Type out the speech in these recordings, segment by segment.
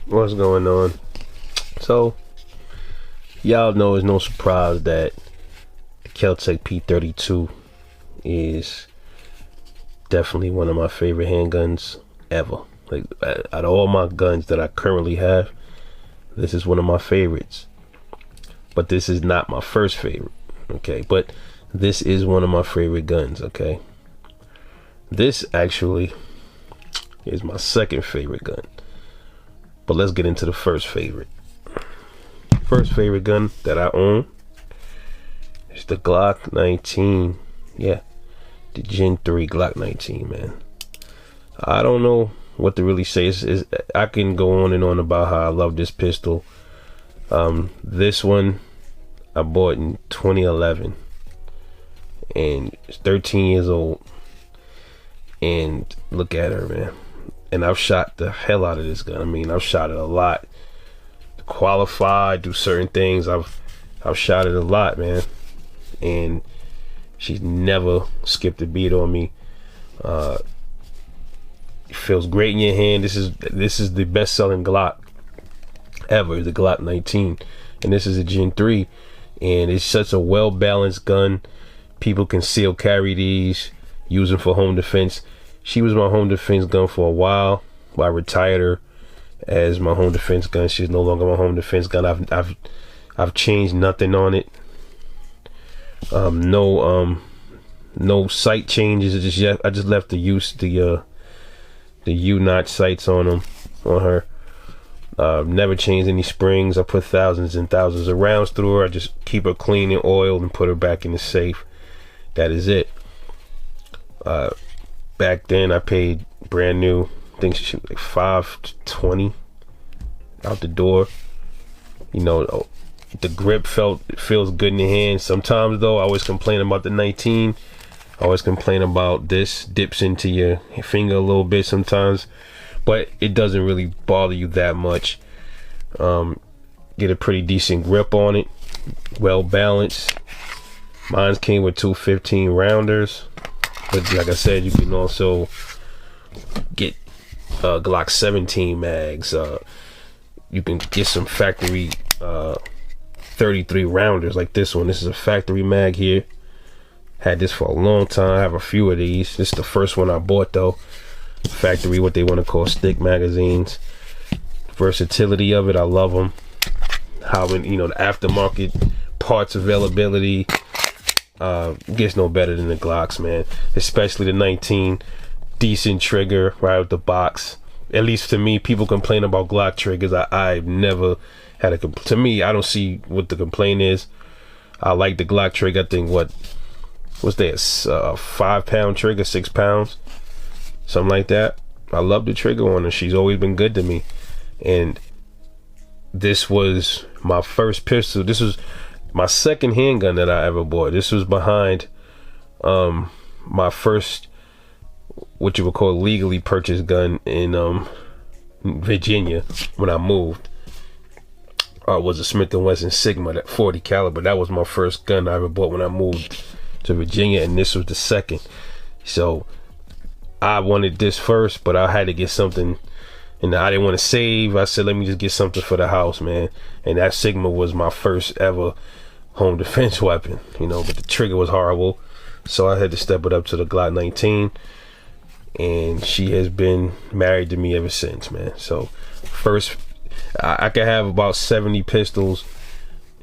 What's going on? So, y'all know it's no surprise that the KELTEC P32 is definitely one of my favorite handguns ever. Like, out of all my guns that I currently have, this is one of my favorites. But this is not my first favorite, okay? But this is one of my favorite guns, okay? This actually is my second favorite gun. But let's get into the first favorite. First favorite gun that I own is the Glock 19. Yeah, the Gen 3 Glock 19, man. I don't know what to really say. I can go on and on about how I love this pistol. This one I bought in 2011, and it's 13 years old. And look at her, man. And I've shot the hell out of this gun. I mean, I've shot it a lot. To qualify, do certain things. I've shot it a lot, man. And she's never skipped a beat on me. It feels great in your hand. This is the best-selling Glock ever, the Glock 19, and this is a Gen 3, and it's such a well-balanced gun. People conceal carry these, use them for home defense. She was my home defense gun for a while. I retired her as my home defense gun. She's no longer my home defense gun. I've changed nothing on it. No sight changes. I just left the U-notch sights on her. Never changed any springs. I put thousands and thousands of rounds through her. I just keep her clean and oiled and put her back in the safe. That is it. Back then I paid brand new, I think she was like $520 out the door. You know, the grip feels good in the hand. Sometimes though, I always complain about the 19. I always complain about this dips into your finger a little bit sometimes, but it doesn't really bother you that much. Get a pretty decent grip on it, well balanced. Mine came with two 15 rounders, but like I said, you can also get Glock 17 mags. You can get some factory 33 rounders like this one. This is a factory mag here. Had this for a long time. I have a few of these. This is the first one I bought though. Factory, what they want to call stick magazines. Versatility of it, I love them. How, you know, the aftermarket parts availability gets no better than the Glocks, man. Especially the 19. Decent trigger right out the box. At least to me, people complain about Glock triggers. I've never had a to me, I don't see what the complaint is. I like the Glock trigger. I think what's that, 5-pound trigger, 6 pounds, something like that. I love the trigger on her. She's always been good to me. And this was my first pistol. This was my second handgun that I ever bought. This was behind my first, what you would call, legally purchased gun in Virginia when I moved. Was a Smith & Wesson Sigma, that 40 caliber. That was my first gun I ever bought when I moved to Virginia, and this was the second. So I wanted this first, but I had to get something, and I didn't want to save. I said, let me just get something for the house, man. And that Sigma was my first ever home defense weapon, you know, but the trigger was horrible, so I had to step it up to the Glock 19, and she has been married to me ever since, man. So first, I could have about 70 pistols,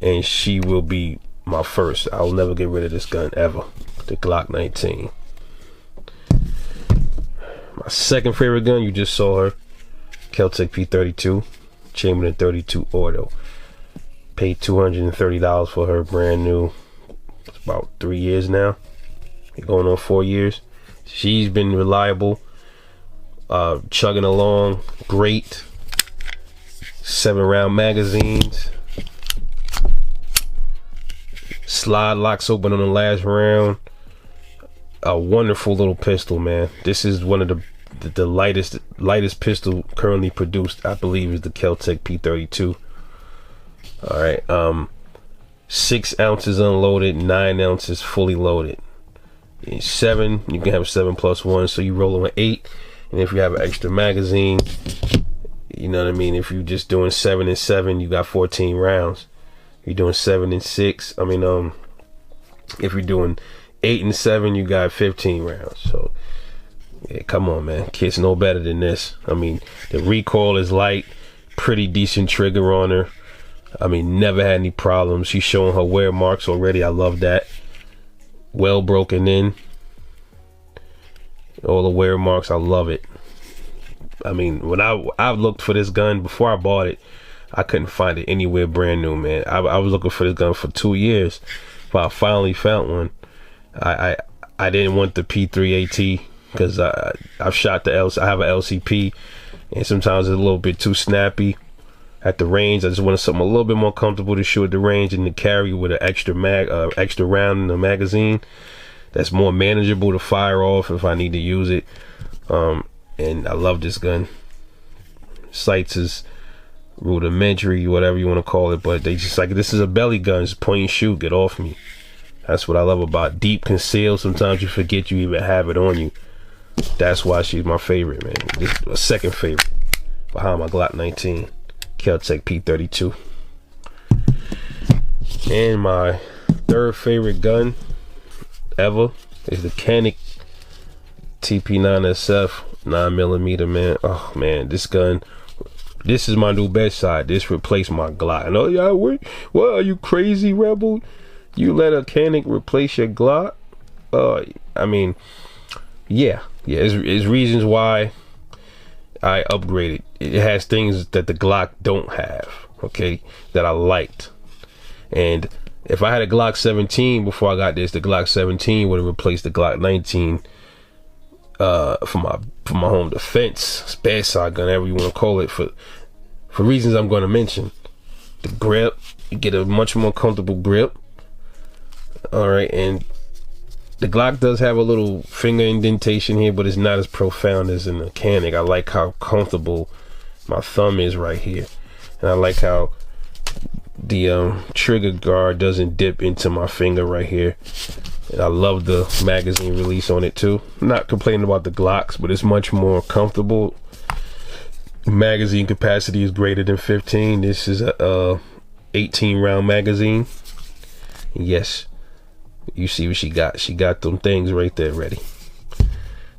and she will be my first. I'll never get rid of this gun ever. The Glock 19. My second favorite gun, you just saw her, KELTEC P32, Chamberlain 32 Auto. Paid $230 for her, brand new. It's about 3 years now. Going on 4 years. She's been reliable, chugging along, great. 7-round magazines. Slide locks open on the last round. A wonderful little pistol, man. This is one of the lightest pistol currently produced, I believe, is the KELTEC P32. All right, 6 ounces unloaded, 9 ounces fully loaded. 7, you can have 7 plus 1, so you roll on 8. And if you have an extra magazine, You know what I mean? If you're just doing 7 and 7, you got 14 rounds. You're doing 7 and 6. I mean, if you're doing 8 and 7, you got 15 rounds. So, yeah, come on, man. Kids know better than this. I mean, the recoil is light, pretty decent trigger on her. I mean, never had any problems. She's showing her wear marks already. I love that. Well broken in. All the wear marks, I love it. I mean, when I looked for this gun before I bought it, I couldn't find it anywhere brand new, man. I was looking for this gun for 2 years, but I finally found one. I didn't want the P3AT because I've shot I have an LCP, and sometimes it's a little bit too snappy at the range. I just wanted something a little bit more comfortable to shoot at the range and to carry with an extra round in the magazine that's more manageable to fire off if I need to use it. And I love this gun. Sights is rudimentary, whatever you want to call it, but they just like, this is a belly gun, it's point and shoot, get off me. That's what I love about deep conceal. Sometimes you forget you even have it on you. That's why she's my favorite, man. This is a second favorite behind my Glock 19 KELTEC P32. And my third favorite gun ever is the KELTEC TP9SF 9mm, man. Oh man, this gun, this is my new bedside. This replaced my Glock. And oh yeah, what are you crazy, Rebel? You let a KELTEC replace your Glock? I mean, yeah, it's reasons why I upgraded. It has things that the Glock don't have, okay, that I liked. And if I had a Glock 17 before I got this, the Glock 17 would have replaced the Glock 19 for my home defense, bedside gun, however you want to call it, for reasons I'm going to mention. The grip, you get a much more comfortable grip. All right, and the Glock does have a little finger indentation here, but it's not as profound as in the KELTEC. I like how comfortable my thumb is right here, and I like how the trigger guard doesn't dip into my finger right here. And I love the magazine release on it too. I'm not complaining about the Glocks, but it's much more comfortable. Magazine capacity is greater than 15. This is a 18 round magazine. And yes, you see what she got. She got them things right there ready.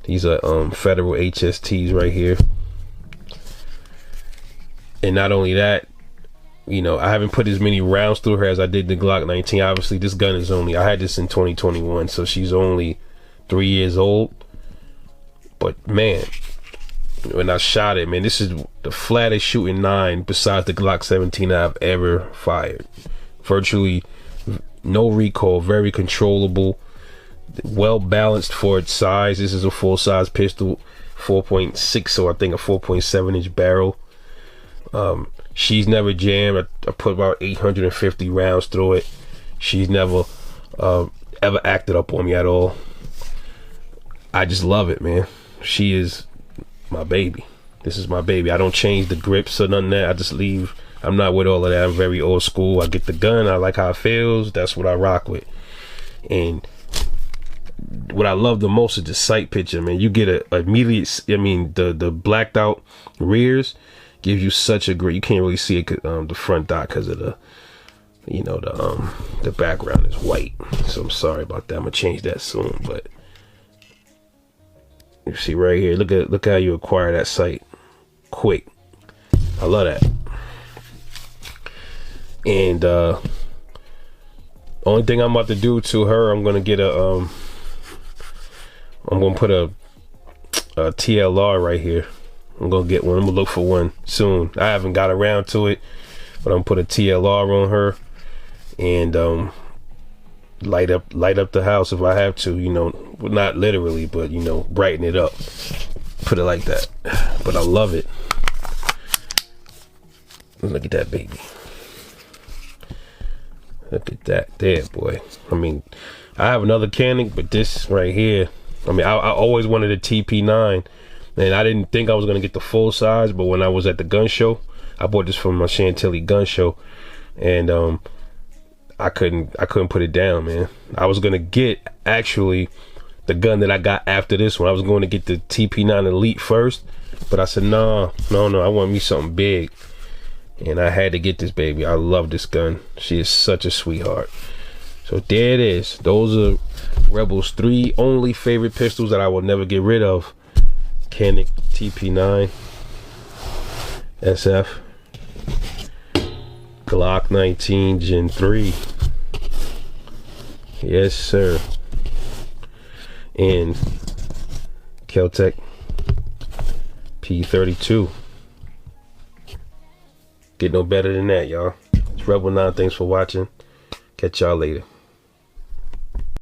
These are Federal HSTs right here. And not only that, you know, I haven't put as many rounds through her as I did the Glock 19. Obviously, this gun is I had this in 2021, so she's only 3 years old. But man, when I shot it, man, this is the flattest shooting 9 besides the Glock 17 I've ever fired. Virtually no recoil, very controllable, well balanced for its size. This is a full size pistol, 4.6 or I think a 4.7 inch barrel. She's never jammed. I put about 850 rounds through it. She's never ever acted up on me at all. I just love it, man. She is my baby. This is my baby. I don't change the grips or none of that. I just leave. I'm not with all of that. I'm very old school. I get the gun. I like how it feels. That's what I rock with. And what I love the most is the sight picture, man. You get a immediate, I mean, the blacked out rears gives you such a great, you can't really see it, the front dot, because of the, you know, the background is white. So I'm sorry about that. I'm gonna change that soon. But you see right here, look how you acquire that sight quick. I love that. And only thing I'm about to do to her, I'm gonna get I'm gonna put a TLR right here. I'm gonna get one. I'm gonna look for one soon. I haven't got around to it, but I'm gonna put a TLR on her and light up the house if I have to, you know, not literally, but you know, brighten it up, put it like that. But I love it. Look at that baby. Look at that there, boy. I mean, I have another KELTEC, but this right here, I mean, I always wanted a TP9, and I didn't think I was gonna get the full size, but when I was at the gun show, I bought this from my Chantilly gun show, and I couldn't put it down, man. I was gonna get actually the gun that I got after this one. I was going to get the TP9 Elite first, But I said, no, I want me something big. And I had to get this baby. I love this gun. She is such a sweetheart. So there it is. Those are Rebel's 3 only favorite pistols that I will never get rid of. KELTEC TP9 SF, Glock 19 Gen 3. Yes, sir. And KELTEC P32. Get no better than that, y'all. It's Rebel 9. Thanks for watching. Catch y'all later.